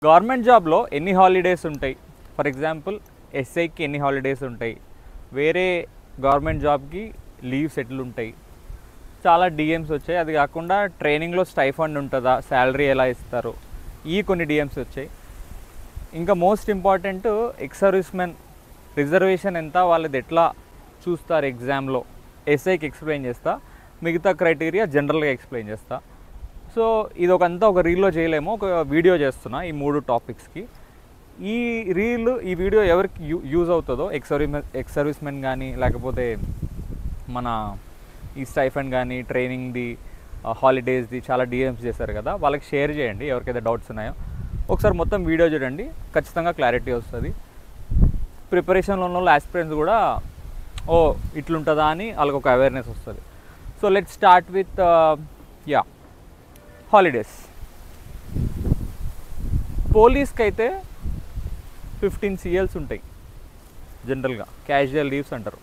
Government జాబ్లో ఎన్ని holidays ఉంటాయి, ఫర్ ఎగ్జాంపుల్ ఎస్ఐకి ఎన్ని హాలిడేస్ ఉంటాయి, వేరే గవర్నమెంట్ జాబ్కి లీవ్స్ ఎట్లు ఉంటాయి, చాలా డిఎమ్స్ వచ్చాయి. అది కాకుండా ట్రైనింగ్లో స్టైఫండ్ ఉంటుందా, శాలరీ ఎలా ఇస్తారు, ఈ కొన్ని డిఎమ్స్ వచ్చాయి. ఇంకా most important ex servicemen reservation ఎంత, వాళ్ళది ఎట్లా చూస్తారు ఎగ్జామ్లో, ఎస్ఐకి ఎక్స్ప్లెయిన్ చేస్తా, మిగతా క్రైటీరియా జనరల్గా ఎక్స్ప్లెయిన్ చేస్తా. సో ఇది ఒక రీల్లో చేయలేము, ఒక వీడియో చేస్తున్నా ఈ 3 టాపిక్స్కి. ఈ వీడియో ఎవరికి యూజ్ అవుతుందో, ఎక్స్ సర్వీస్మెన్ కానీ, లేకపోతే మన ఈ స్టైఫండ్ కానీ, ట్రైనింగ్ది, హాలిడేస్ది చాలా డిఎమ్స్ చేశారు కదా, వాళ్ళకి షేర్ చేయండి ఎవరికైతే డౌట్స్ ఉన్నాయో. ఒకసారి మొత్తం వీడియో చూడండి, ఖచ్చితంగా క్లారిటీ వస్తుంది. ప్రిపరేషన్లో ఉన్న ఆస్పిరెంట్స్ కూడా ఇట్లుంటుందా అని వాళ్ళకి ఒక అవేర్నెస్ వస్తుంది. So let's start with holidays. పోలీస్కి అయితే 15 CLs ఉంటాయి జనరల్గా, క్యాజువల్ లీవ్స్ అంటారు.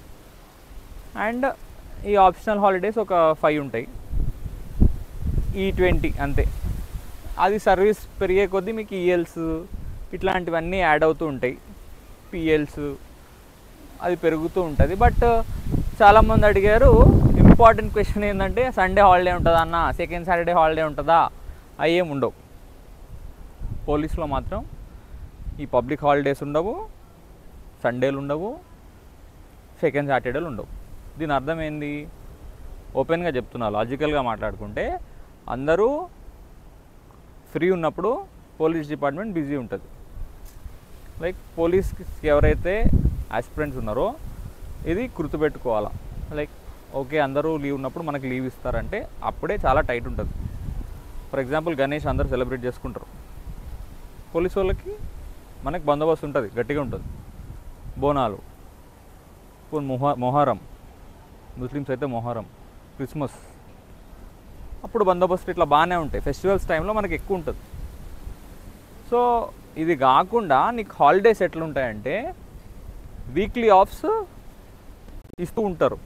అండ్ ఈ ఆప్షనల్ హాలిడేస్ ఒక 5 ఉంటాయి, ఈ 20 అంతే. అది సర్వీస్ పెరిగే కొద్దీ మీకు ఈఎల్స్ ఇట్లాంటివన్నీ యాడ్ అవుతూ ఉంటాయి, పిఎల్స్ అది పెరుగుతూ ఉంటుంది. బట్ చాలామంది అడిగారు, ఇంపార్టెంట్ క్వశ్చన్ ఏంటంటే సండే హాలిడే ఉంటుందా అన్న, సెకండ్ సాటర్డే హాలిడే ఉంటుందా, అవి ఏమి ఉండవు. పోలీస్లో మాత్రం ఈ పబ్లిక్ హాలిడేస్ ఉండవు, సండేలు ఉండవు, సెకండ్ సాటర్డేలు ఉండవు. దీని అర్థం ఏంది? ఓపెన్గా చెప్తున్నా, లాజికల్గా మాట్లాడుకుంటే అందరూ ఫ్రీ ఉన్నప్పుడు పోలీస్ డిపార్ట్మెంట్ బిజీ ఉంటుంది. లైక్ పోలీస్కి ఎవరైతే ఆస్పిరెంట్స్ ఉన్నారో ఇది గుర్తుపెట్టుకోవాలా. లైక్ ఓకే, అందరూ లీవ్ ఉన్నప్పుడు మనకి లీవ్ ఇస్తారంటే అప్పుడే చాలా టైట్ ఉంటుంది. ఫర్ ఎగ్జాంపుల్ గణేష్ అందరూ సెలబ్రేట్ చేసుకుంటారు, పోలీస్ వాళ్ళకి మనకి బందోబస్తు ఉంటుంది, గట్టిగా ఉంటుంది. బోనాలు, మొహరం, ముస్లిమ్స్ అయితే మొహరం, క్రిస్మస్, అప్పుడు బందోబస్తు ఇట్లా బాగానే ఉంటాయి. ఫెస్టివల్స్ టైంలో మనకి ఎక్కువ ఉంటుంది. సో ఇది కాకుండా నీకు హాలిడేస్ ఎట్లుంటాయంటే వీక్లీ ఆఫ్స్ ఇస్తూ ఉంటారు.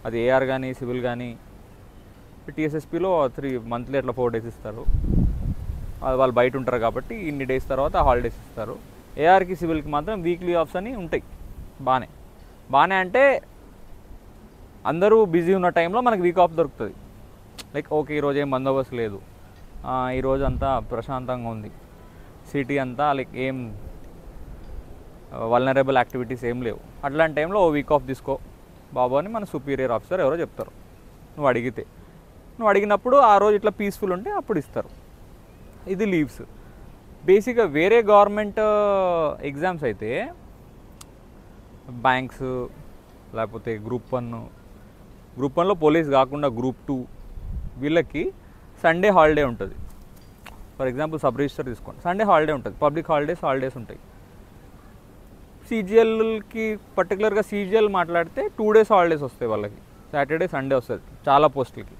అది ఏఆర్ కానీ, సివిల్ కానీ, టీఎస్ఎస్పీలో 3 మంత్లీ అట్లా 4 డేస్ ఇస్తారు. అది వాళ్ళు బయట ఉంటారు కాబట్టి ఇన్ని డేస్ తర్వాత హాలిడేస్ ఇస్తారు. ఏఆర్కి, సివిల్కి మాత్రం వీక్లీ ఆఫ్స్ అని ఉంటాయి. బాగానే అంటే అందరూ బిజీ ఉన్న టైంలో మనకి వీక్ ఆఫ్ దొరుకుతుంది. లైక్ ఓకే, ఈరోజు ఏం బందోబస్తు లేదు, ఈరోజు అంతా ప్రశాంతంగా ఉంది, సిటీ అంతా లైక్ ఏం వల్నరబుల్ యాక్టివిటీస్ ఏం లేవు. అట్లాంటి టైంలో ఓ వీక్ ఆఫ్ తీసుకో బాబు అని మన సుపీరియర్ ఆఫీసర్ ఎవరో చెప్తారు. నువ్వు అడిగినప్పుడు ఆ రోజు ఇట్లా పీస్ఫుల్ ఉంటే అప్పుడు ఇస్తారు. ఇది లీవ్స్. బేసిక్గా వేరే గవర్నమెంట్ ఎగ్జామ్స్ అయితే బ్యాంక్స్, లేకపోతే గ్రూప్ 1లో పోలీస్ కాకుండా గ్రూప్ 2 వీళ్ళకి సండే హాలిడే ఉంటుంది. ఫర్ ఎగ్జాంపుల్ సబ్ రిజిస్టర్ తీసుకోండి, సండే హాలిడే ఉంటుంది. పబ్లిక్ హాలిడేస్ ఉంటాయి. సీజీఎల్కి పర్టికులర్గా సీజీఎల్ మాట్లాడితే 2 days హాలిడేస్ వస్తాయి వాళ్ళకి, సాటర్డే సండే వస్తుంది చాలా పోస్టులకి.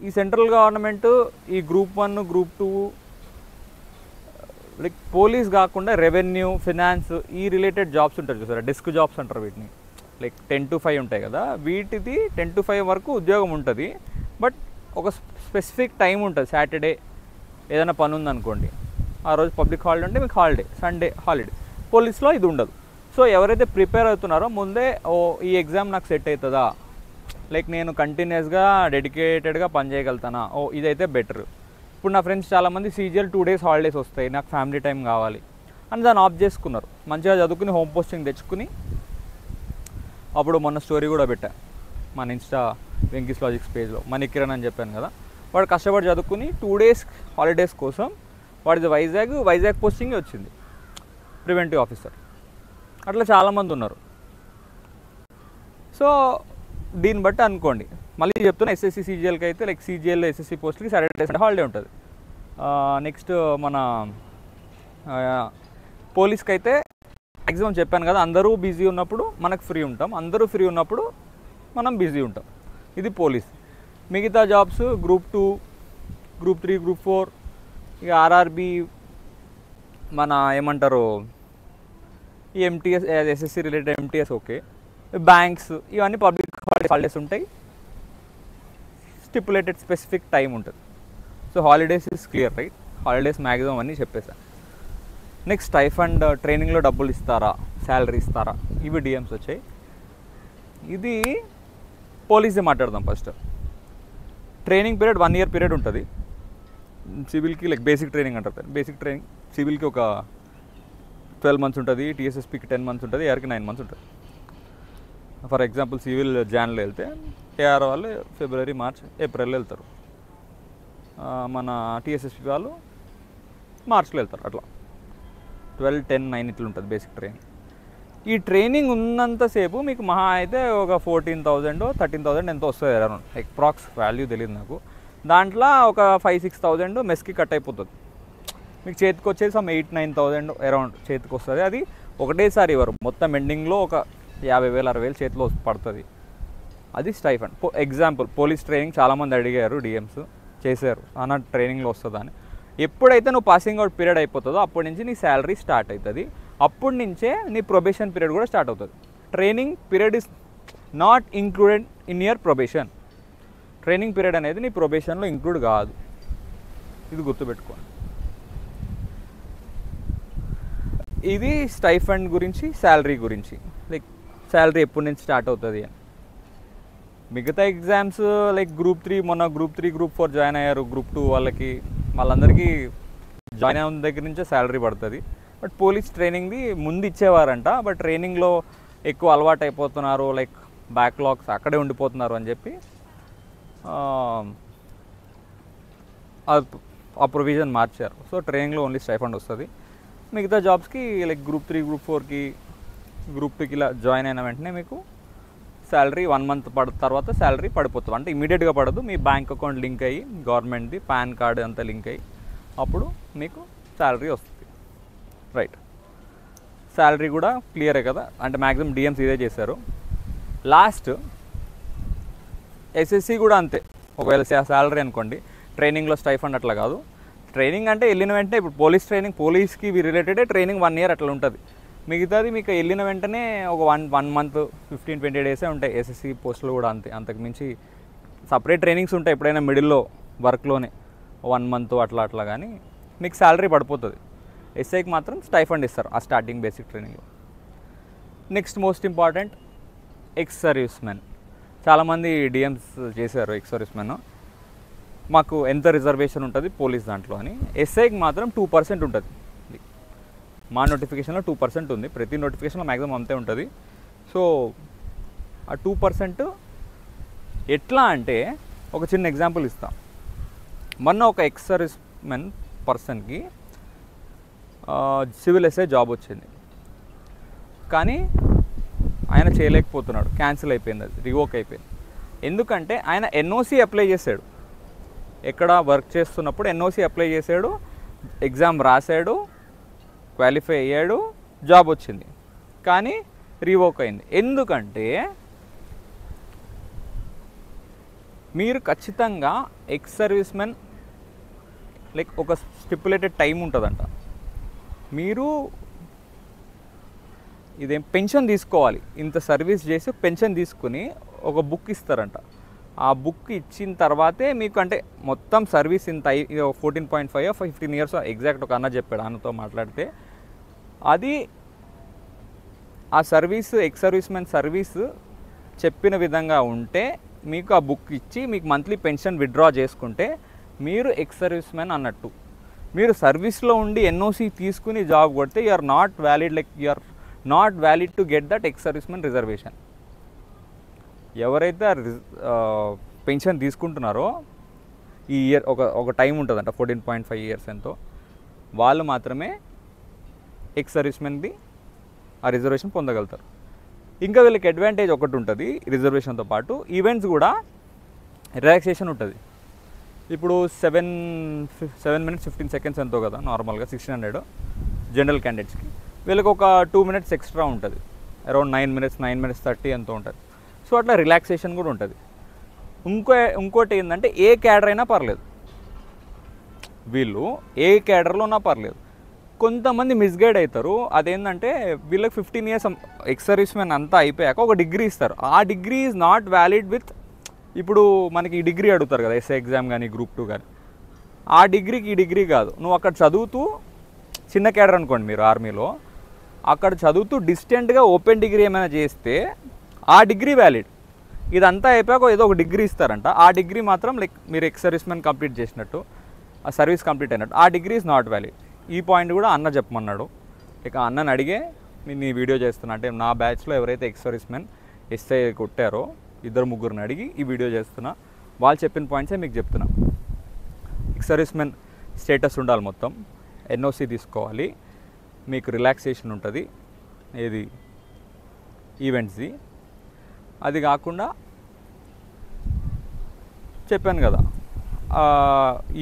ఈ సెంట్రల్ గవర్నమెంట్ ఈ గ్రూప్ 1, గ్రూప్ 2 లైక్ పోలీస్ కాకుండా రెవెన్యూ, ఫినాన్స్ ఈ రిలేటెడ్ జాబ్స్ ఉంటాయి చూసారా, డెస్క్ జాబ్స్ అంటారు వీటిని. లైక్ 10 to 5 ఉంటాయి కదా, వీటిది 10 to 5 వరకు ఉద్యోగం ఉంటుంది. బట్ ఒక స్పెసిఫిక్ టైం ఉంటుంది. సాటర్డే ఏదైనా పని ఉందనుకోండి, ఆ రోజు పబ్లిక్ హాలిడే ఉంటే మీకు హాలిడే, సండే హాలిడే. పోలీస్లో ఇది ఉండదు. సో ఎవరైతే ప్రిపేర్ అవుతున్నారో ముందే ఈ ఎగ్జామ్ నాకు సెట్ అవుతుందా, లైక్ నేను కంటిన్యూస్గా డెడికేటెడ్గా పని చేయగలుగుతానా, ఇదైతే బెటర్. ఇప్పుడు నా ఫ్రెండ్స్ చాలామంది సీజీఎల్ 2 days హాలిడేస్ వస్తాయి, నాకు ఫ్యామిలీ టైం కావాలి అని దాన్ని ఆఫ్ చేసుకున్నారు. మంచిగా చదువుకుని హోమ్ పోస్టింగ్ తెచ్చుకుని, అప్పుడు మొన్న స్టోరీ కూడా పెట్టా మన ఇన్స్టా వెంకీస్ లాజిక్స్ పేజ్లో, మణికిరణ్ అని చెప్పాను కదా, వాడు కష్టపడి చదువుకుని 2 days హాలిడేస్ కోసం వాడిది వైజాగ్ పోస్టింగ్ వచ్చింది, ప్రివెంటివ్ ఆఫీసర్. అట్లా చాలామంది ఉన్నారు. సో దీన్ని బట్టి అనుకోండి. మళ్ళీ చెప్తున్నా, ఎస్ఎస్సి సీజీఎల్కి అయితే లైక్ సీజీఎల్ ఎస్ఎస్సి పోస్ట్కి సాటర్డే సండే హాలిడే ఉంటుంది. నెక్స్ట్ మన పోలీస్కి అయితే మ్యాక్సిమం చెప్పాను కదా, అందరూ బిజీ ఉన్నప్పుడు మనకు ఫ్రీ ఉంటాం, అందరూ ఫ్రీ ఉన్నప్పుడు మనం బిజీ ఉంటాం. ఇది పోలీస్. మిగతా జాబ్స్ గ్రూప్ 2, గ్రూప్ 3, గ్రూప్ 4, ఇక ఆర్ఆర్బి, మన ఏమంటారు ఈ MTS, SSC related MTS, okay, banks, ఇవన్నీ పబ్లిక్ హాలిడేస్ ఉంటాయి. స్టిపులేటెడ్ స్పెసిఫిక్ టైం ఉంటుంది. So holidays is clear, right? Holidays maximum అన్నీ చెప్పేశాను. నెక్స్ట్ స్టైఫండ్, ట్రైనింగ్లో డబ్బులు ఇస్తారా, శాలరీ ఇస్తారా, ఇవి డిఎమ్స్ వచ్చాయి. ఇది పోలీస్ది మాట్లాడదాం first. Training period 1 year period ఉంటుంది సివిల్కి, లైక్ బేసిక్ ట్రైనింగ్ అంటారు. బేసిక్ ట్రైనింగ్ సివిల్కి ఒక 12 months ఉంటుంది, టీఎస్ఎస్పీకి 10 months ఉంటుంది, ఏఆర్కి 9 months ఉంటుంది. ఫర్ ఎగ్జాంపుల్ సివిల్ జాన్లో వెళ్తే ఏఆర్ వాళ్ళు ఫిబ్రవరి, మార్చ్, ఏప్రిల్లో వెళ్తారు. మన టీఎస్ఎస్పీ వాళ్ళు మార్చ్లో వెళ్తారు. అట్లా 12, 10, 9 ఇట్లా ఉంటుంది బేసిక్ ట్రైనింగ్. ఈ ట్రైనింగ్ ఉన్నంతసేపు మీకు మహా అయితే ఒక 14,000 13,000 ఎంతో వస్తుంది అరౌండ్, అప్రాక్స్ వాల్యూ తెలియదు నాకు. దాంట్లో ఒక 5-6,000 మెస్కి కట్ అయిపోతుంది. మీకు చేతికి వచ్చేసి సమ్ 8-9,000 అరౌండ్ చేతికి వస్తుంది. అది ఒకటేసారి ఇవ్వరు, మొత్తం ఎండింగ్లో ఒక 50,000-60,000 చేతిలో పడుతుంది. అది స్టైఫండ్. ఎగ్జాంపుల్ పోలీస్ ట్రైనింగ్ చాలామంది అడిగారు, డిఎమ్స్ చేశారు, అన్న ట్రైనింగ్లో వస్తుందా అని. ఎప్పుడైతే నువ్వు పాసింగ్ అవుట్ పీరియడ్ అయిపోతుందో అప్పటి నుంచి నీ శాలరీ స్టార్ట్ అవుతుంది. అప్పటి నుంచే నీ ప్రొబేషన్ పీరియడ్ కూడా స్టార్ట్ అవుతుంది. Training period is not included in your probation. Training period అనేది నీ ప్రొబేషన్లో ఇంక్లూడ్ కాదు, ఇది గుర్తుపెట్టుకోండి. ఇది స్టైఫండ్ గురించి, శాలరీ గురించి, లైక్ శాలరీ ఎప్పటి నుంచి స్టార్ట్ అవుతుంది అని. మిగతా ఎగ్జామ్స్ లైక్ గ్రూప్ 3, మొన్న గ్రూప్ 3, గ్రూప్ 4 జాయిన్ అయ్యారు, గ్రూప్ 2 వాళ్ళందరికీ జాయిన్ అయిన దగ్గర నుంచే శాలరీ పడుతుంది. బట్ పోలీస్ ట్రైనింగ్ది ముందు ఇచ్చేవారంట, బట్ ట్రైనింగ్లో ఎక్కువ అలవాటు అయిపోతున్నారు, లైక్ బ్యాక్లాగ్స్ అక్కడే ఉండిపోతున్నారు అని చెప్పి ఆ ప్రొవిజన్ మార్చారు. సో ట్రైనింగ్లో ఓన్లీ స్టైఫండ్ వస్తుంది. మిగతా జాబ్స్కి లైక్ గ్రూప్ 3, గ్రూప్ 4కి, గ్రూప్ 2కి ఇలా జాయిన్ అయిన వెంటనే మీకు శాలరీ 1 month తర్వాత శాలరీ పడిపోతుంది. అంటే ఇమీడియట్గా పడదు, మీ బ్యాంక్ అకౌంట్ లింక్ అయ్యి, గవర్నమెంట్ది పాన్ కార్డు అంతా లింక్ అయ్యి అప్పుడు మీకు శాలరీ వస్తుంది. రైట్, శాలరీ కూడా క్లియరే కదా, అంటే మ్యాక్సిమం డిఎమ్స్ ఇదే చేశారు. లాస్ట్ ఎస్ఎస్సి కూడా అంతే. ఒకవేళ శాలరీ అనుకోండి, ట్రైనింగ్లో స్టైఫండ్ అట్లా కాదు. ట్రైనింగ్ అంటే వెళ్ళిన వెంటనే, ఇప్పుడు పోలీస్ ట్రైనింగ్, పోలీస్కి రిలేటెడే ట్రైనింగ్ 1 year అట్లా ఉంటుంది. మిగతాది మీకు వెళ్ళిన వెంటనే ఒక 1 month 15-20 days ఉంటాయి. ఎస్ఎస్సి పోస్టులు కూడా అంతే, అంతకు మించి సపరేట్ ట్రైనింగ్స్ ఉంటాయి ఎప్పుడైనా మిడిల్లో వర్క్లోనే 1 month అట్లా. కానీ మీకు శాలరీ పడిపోతుంది. ఎస్ఐకి మాత్రం స్టైఫండ్ ఇస్తారు ఆ స్టార్టింగ్ బేసిక్ ట్రైనింగ్లో. Next most important, X service men. చాలామంది డిఎమ్స్ చేశారు ఎక్స్ సర్వీస్ మెన్, మాకు ఎంత రిజర్వేషన్ ఉంటుంది పోలీస్ దాంట్లో అని. ఎస్ఐకి మాత్రం 2% ఉంటుంది. మా నోటిఫికేషన్లో 2% ఉంది, ప్రతి నోటిఫికేషన్లో మ్యాక్సిమం అంతే ఉంటుంది. సో ఆ 2% ఎట్లా అంటే, ఒక చిన్న ఎగ్జాంపుల్ ఇస్తాం. మొన్న ఒక ఎక్స్ సర్వీస్ మెన్ పర్సన్కి సివిల్ ఎస్ఐ జాబ్ వచ్చింది, కానీ ఆయన చేయలేకపోతున్నాడు, క్యాన్సిల్ అయిపోయింది, అది రివోక్ అయిపోయింది. ఎందుకంటే ఆయన ఎన్ఓసి అప్లై చేశాడు, ఎక్కడ వర్క్ చేస్తున్నప్పుడు ఎన్ఓసి అప్లై చేశాడు, ఎగ్జామ్ రాశాడు, క్వాలిఫై అయ్యాడు, జాబ్ వచ్చింది, కానీ రివోక్ అయింది. ఎందుకంటే మీరు ఖచ్చితంగా ఎక్స్ సర్వీస్ మెన్ లైక్ ఒక స్టిపులేటెడ్ టైం ఉంటుందంట. మీరు ఇదేం పెన్షన్ తీసుకోవాలి, ఇంత సర్వీస్ చేసి పెన్షన్ తీసుకుని ఒక బుక్ ఇస్తారంట. ఆ బుక్ ఇచ్చిన తర్వాతే మీకు, అంటే మొత్తం సర్వీస్ ఇంత 14.5 or 15 years ఎగ్జాక్ట్ ఒక అన్న చెప్పాడు, అన్నతో మాట్లాడితే. అది ఆ service, X service men service చెప్పిన విధంగా ఉంటే మీకు ఆ బుక్ ఇచ్చి మీకు మంత్లీ పెన్షన్ విత్డ్రా చేసుకుంటే మీరు ఎక్స్ సర్వీస్ మెన్ అన్నట్టు. మీరు సర్వీస్లో ఉండి ఎన్ఓసి తీసుకుని జాబ్ కొడితే you are not valid, like you are not valid to get that ex service men reservation. ఎవరైతే పెన్షన్ తీసుకుంటున్నారో ఈ ఇయర్ ఒక టైం ఉంటుందంట, 14.5 years ఎంతో, వాళ్ళు మాత్రమే ఎక్స్ సర్వీస్ మెన్ది ఆ రిజర్వేషన్ పొందగలుగుతారు. ఇంకా వీళ్ళకి అడ్వాంటేజ్ ఒకటి ఉంటుంది, రిజర్వేషన్తో పాటు ఈవెంట్స్ కూడా రిలాక్సేషన్ ఉంటుంది. ఇప్పుడు 7 minutes 15 seconds ఎంతో కదా నార్మల్గా 1600 జనరల్ క్యాండిడేట్స్కి, వీళ్ళకి ఒక 2 minutes ఎక్స్ట్రా ఉంటుంది, అరౌండ్ 9 minutes 30 ఎంతో ఉంటుంది. సో అట్లా రిలాక్సేషన్ కూడా ఉంటుంది. ఇంకోటి ఏంటంటే ఏ క్యాడర్ అయినా పర్లేదు, వీళ్ళు ఏ క్యాడర్లో ఉన్నా పర్లేదు. కొంతమంది మిస్గైడ్ అవుతారు, అదేంటంటే వీళ్ళకి 15 years ఎక్స్ సర్వీస్ మెన్ అంతా అయిపోయాక ఒక డిగ్రీ ఇస్తారు. ఆ degree is not valid with, ఇప్పుడు మనకి ఈ డిగ్రీ అడుగుతారు కదా ఎస్ఐ ఎగ్జామ్ కానీ గ్రూప్ 2 కానీ, ఆ డిగ్రీకి ఈ డిగ్రీ కాదు. నువ్వు అక్కడ చదువుతూ చిన్న క్యాడర్ అనుకోండి మీరు ఆర్మీలో, అక్కడ చదువుతూ డిస్టెంట్గా ఓపెన్ డిగ్రీ ఏమైనా చేస్తే ఆ డిగ్రీ వ్యాలిడ్. ఇదంతా అయిపోయాక ఏదో ఒక డిగ్రీ ఇస్తారంట, ఆ డిగ్రీ మాత్రం లైక్ మీరు ఎక్స్ సర్వీస్మెన్ కంప్లీట్ చేసినట్టు, ఆ సర్వీస్ కంప్లీట్ అయినట్టు, ఆ డిగ్రీ ఈజ్ నాట్ వ్యాలిడ్. ఈ పాయింట్ కూడా అన్న చెప్పమన్నాడు. ఇక అన్నని అడిగే నేను ఈ వీడియో చేస్తున్నా. అంటే నా బ్యాచ్లో ఎవరైతే ఎక్స్ సర్వీస్మెన్ ఎస్ఐ కొట్టారో 2-3 అడిగి ఈ వీడియో చేస్తున్నా. వాళ్ళు చెప్పిన పాయింట్సే మీకు చెప్తున్నా. ఎక్స్ సర్వీస్మెన్ స్టేటస్ ఉండాలి, మొత్తం ఎన్ఓసి తీసుకోవాలి, మీకు రిలాక్సేషన్ ఉంటుంది ఏది ఈవెంట్స్ది. అది కాకుండా చెప్పాను కదా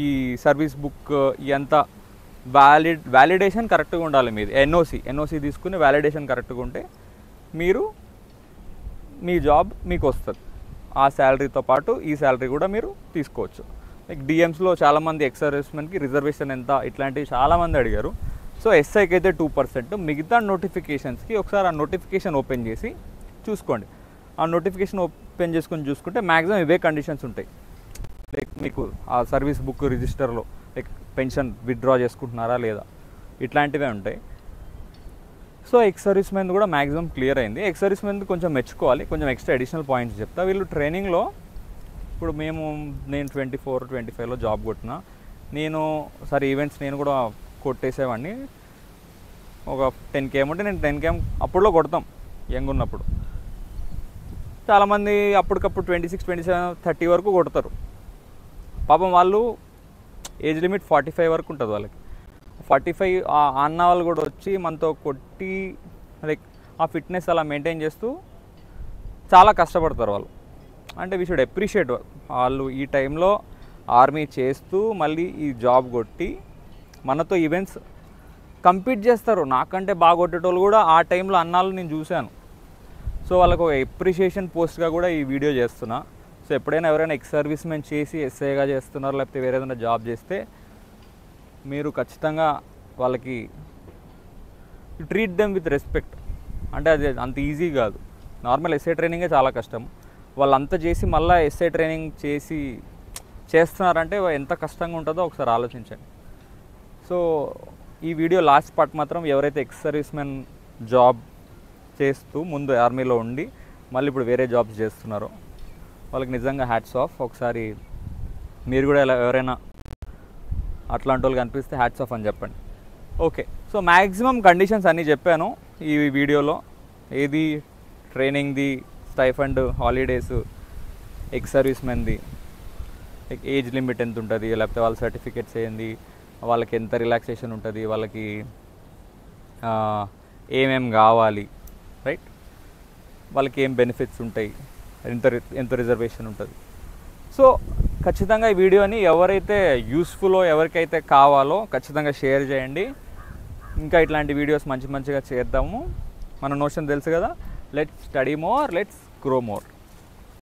ఈ సర్వీస్ బుక్ ఎంత వ్యాలిడేషన్ కరెక్ట్గా ఉండాలి మీది. ఎన్ఓసి తీసుకుని వ్యాలిడేషన్ కరెక్ట్గా ఉంటే మీరు మీ జాబ్ మీకు వస్తుంది. ఆ శాలరీతో పాటు ఈ శాలరీ కూడా మీరు తీసుకోవచ్చు. లైక్ డిఎమ్స్లో చాలామంది ఎక్స్ సర్వీస్మెన్కి రిజర్వేషన్ ఎంత ఇట్లాంటివి చాలామంది అడిగారు. సో ఎస్ఐకి అయితే 2%, మిగతా నోటిఫికేషన్స్కి ఒకసారి ఆ నోటిఫికేషన్ ఓపెన్ చేసి చూసుకోండి. ఆ నోటిఫికేషన్ ఓపెన్ చేసుకొని చూసుకుంటే మ్యాక్సిమం ఇవే కండిషన్స్ ఉంటాయి. లైక్ మీకు ఆ సర్వీస్ బుక్ రిజిస్టర్లో లైక్ పెన్షన్ విత్డ్రా చేసుకుంటున్నారా లేదా ఇట్లాంటివే ఉంటాయి. సో ఎక్స్ సర్వీస్మెన్ కూడా మ్యాక్సిమం క్లియర్ అయింది. ఎక్స్ సర్వీస్మెన్ కొంచెం మెచ్చుకోవాలి. కొంచెం ఎక్స్ట్రా అడిషనల్ పాయింట్స్ చెప్తా. వీళ్ళు ట్రైనింగ్లో ఇప్పుడు నేను 24-25లో జాబ్ కొట్టిన. నేను సరే ఈవెంట్స్ నేను కూడా కొట్టేసేవాడిని. ఒక 10K ఏమంటే నేను 10K అప్పుడులో కొడతాం యంగ్ ఉన్నప్పుడు. చాలామంది అప్పటికప్పుడు 26, 27, 30 వరకు కొడతారు. పాపం వాళ్ళు ఏజ్ లిమిట్ 45 వరకు ఉంటుంది వాళ్ళకి. 45 అన్న వాళ్ళు కూడా వచ్చి మనతో కొట్టి లైక్ ఆ ఫిట్నెస్ అలా మెయింటైన్ చేస్తూ చాలా కష్టపడతారు వాళ్ళు. అంటే వీ షుడ్ అప్రిషియేట్ వాళ్ళు ఈ టైంలో ఆర్మీ చేస్తూ మళ్ళీ ఈ జాబ్ కొట్టి మనతో ఈవెంట్స్ కంపీట్ చేస్తారు. నాకంటే బాగా కొట్టేటోళ్ళు కూడా ఆ టైంలో అన్నాళ్ళు నేను చూశాను. సో వాళ్ళకు ఒక అప్రిషియేషన్ పోస్ట్గా కూడా ఈ వీడియో చేస్తున్నా. సో ఎప్పుడైనా ఎవరైనా ఎక్స్ సర్వీస్మెన్ చేసి ఎస్ఐగా చేస్తున్నారు లేకపోతే వేరే ఏదైనా జాబ్ చేస్తే మీరు ఖచ్చితంగా వాళ్ళకి ట్రీట్ దెమ్ విత్ రెస్పెక్ట్. అంటే అది అంత ఈజీ కాదు. నార్మల్ ఎస్ఐ ట్రైనింగే చాలా కష్టం. వాళ్ళంతా చేసి మళ్ళీ ఎస్ఐ ట్రైనింగ్ చేస్తున్నారంటే ఎంత కష్టంగా ఉంటుందో ఒకసారి ఆలోచించండి. సో ఈ వీడియో లాస్ట్ పార్ట్ మాత్రం ఎవరైతే ఎక్స్ సర్వీస్మెన్ జాబ్ చేస్తూ ముందు ఆర్మీలో ఉండి మళ్ళీ ఇప్పుడు వేరే జాబ్స్ చేస్తున్నారో వాళ్ళకి నిజంగా హ్యాట్స్ ఆఫ్. ఒకసారి మీరు కూడా ఎవరైనా అట్లాంటి వాళ్ళు కనిపిస్తే హ్యాట్స్ ఆఫ్ అని చెప్పండి. ఓకే, సో మ్యాక్సిమం కండిషన్స్ అన్నీ చెప్పాను ఈ వీడియోలో. ఏది ట్రైనింగ్ది, స్టైఫండ్, హాలిడేస్, ఎక్స్ సర్వీస్మెన్ది, ఏజ్ లిమిట్ ఎంత ఉంటుంది, లేకపోతే వాళ్ళ సర్టిఫికేట్స్ ఏంది, వాళ్ళకి ఎంత రిలాక్సేషన్ ఉంటుంది, వాళ్ళకి ఏమేం కావాలి, రైట్, వాళ్ళకి ఏం బెనిఫిట్స్ ఉంటాయి, ఎంత రిజర్వేషన్ ఉంటుంది. సో ఖచ్చితంగా ఈ వీడియోని ఎవరైతే యూస్ఫుల్లో ఎవరికైతే కావాలో ఖచ్చితంగా షేర్ చేయండి. ఇంకా ఇట్లాంటి వీడియోస్ మంచిగా చేద్దాము. మన నోషన్ తెలుసు కదా, let's study more, let's grow more.